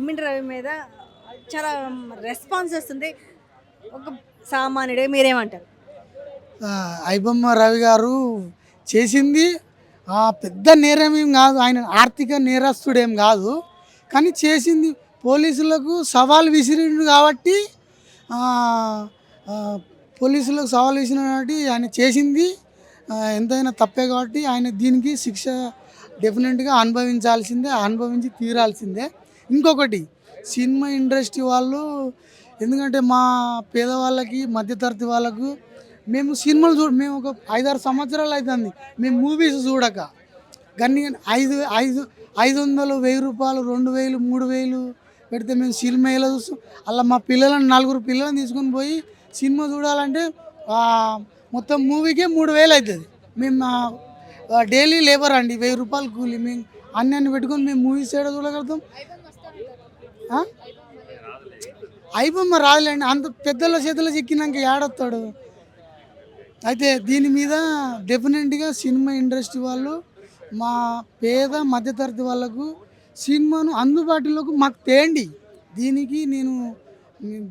ఇమ్మిడి రవి మీద చాలా రెస్పాన్స్ వస్తుంది. ఒక సామాన్యుడే మీరేమంటారు? ఐబొమ్మ రవి గారు చేసింది పెద్ద నేరం ఏం కాదు. ఆయన ఆర్థిక నేరస్తుడేం కాదు. కానీ చేసింది పోలీసులకు సవాల్ విసిరిండు కాబట్టి ఆ, ఆ, పోలీసులకు సవాల్ విసిరిన కాబట్టి ఆయన చేసింది ఎంతైనా తప్పే కాబట్టి ఆయన దీనికి శిక్ష డెఫినెట్గా అనుభవించాల్సిందే, అనుభవించి తీరాల్సిందే. ఇంకొకటి సినిమా ఇండస్ట్రీ వాళ్ళు ఎందుకంటే మా పేదవాళ్ళకి మధ్యతరగతి వాళ్ళకు మేము సినిమాలు మేము ఒక 5-6 సంవత్సరాలు అవుతుంది మేము మూవీస్ చూడక. కానీ 500 రూపాయలు 2000 3000 పెడితే మేము సినిమా ఎలా చూస్తాం? అలా మా పిల్లలను 4 పిల్లలను తీసుకొని పోయి సినిమా చూడాలంటే మొత్తం మూవీకే 3000 అవుతుంది. మేము డైలీ లేబర్ అండి, 1000 రూపాయలు కూలి. మేము అన్ని పెట్టుకొని మేము మూవీస్ ఏడ చూడగలుగుతాం? ఐబొమ్మ రాదులేండి, అంత పెద్దల చేతిలో చిక్కినాక ఏడొస్తాడు. అయితే దీని మీద డెఫినెట్గా సినిమా ఇండస్ట్రీ వాళ్ళు మా పేద మధ్యతరగతి వాళ్ళకు సినిమాను అందుబాటులోకి మాకు తేండి. దీనికి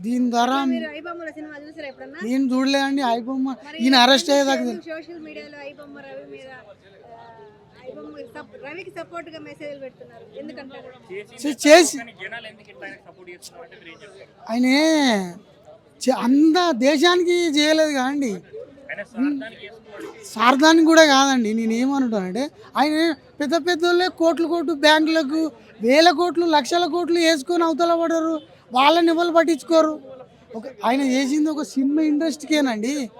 దీని ద్వారా మీరు ఐబొమ్మల సినిమా చూసారా ఎప్పుడన్నా? నేను చూడలేదండి. ఐబొమ్మ ఈయన అరెస్ట్ అయ్యేదాకా సోషల్ మీడియాలో ఐబొమ్మ రవి మీద రవికి సపోర్ట్ గా మెసేజ్లు పెడుతున్నారు. ఎందుకంటారు? చేసి ఆయన అంత దేశానికి చేయలేదు కాదండి, స్వార్థానికి కూడా కాదండి. నేనేమంటానంటే ఆయన పెద్ద పెద్దోళ్ళే కోట్లు బ్యాంకులకు 1000 కోట్లు 1,00,000 కోట్లు వేసుకొని అవతల పడరు. వాళ్ళని ఎవరు పట్టించుకోరు. ఆయన చేసింది ఒక సినిమా ఇండస్ట్రీకేనండి.